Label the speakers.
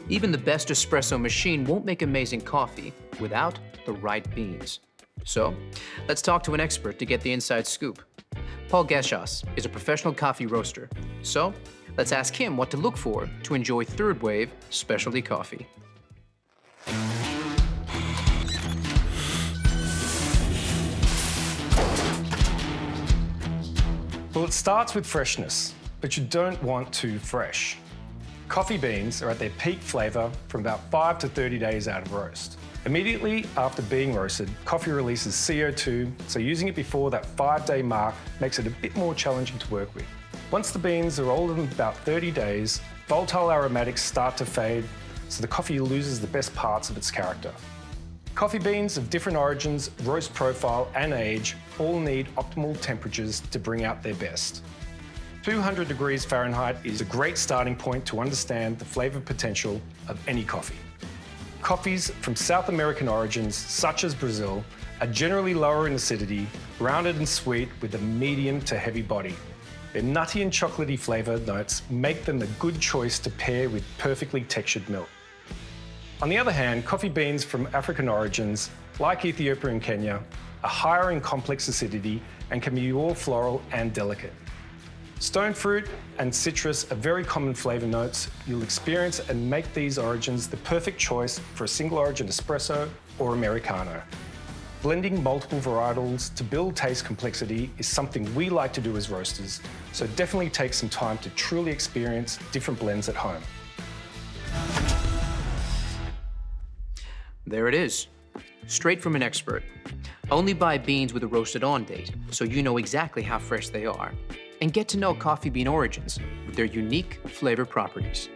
Speaker 1: Even the best espresso machine won't make amazing coffee without the right beans. So, let's talk to an expert to get the inside scoop. Paul Geshos is a professional coffee roaster. So, let's ask him what to look for to enjoy third wave specialty coffee.
Speaker 2: Well, it starts with freshness, but you don't want too fresh. Coffee beans are at their peak flavour from about 5 to 30 days out of roast. Immediately after being roasted, coffee releases CO2, so using it before that 5-day mark makes it a bit more challenging to work with. Once the beans are older than about 30 days, volatile aromatics start to fade, so the coffee loses the best parts of its character. Coffee beans of different origins, roast profile and age all need optimal temperatures to bring out their best. 200 degrees Fahrenheit is a great starting point to understand the flavour potential of any coffee. Coffees from South American origins, such as Brazil, are generally lower in acidity, rounded and sweet with a medium to heavy body. Their nutty and chocolatey flavour notes make them a good choice to pair with perfectly textured milk. On the other hand, coffee beans from African origins, like Ethiopia and Kenya, are higher in complex acidity and can be more floral and delicate. Stone fruit and citrus are very common flavour notes you'll experience and make these origins the perfect choice for a single origin espresso or Americano. Blending multiple varietals to build taste complexity is something we like to do as roasters, so definitely take some time to truly experience different blends at home.
Speaker 1: There it is, straight from an expert. Only buy beans with a roasted on date, so you know exactly how fresh they are, and get to know coffee bean origins with their unique flavor properties.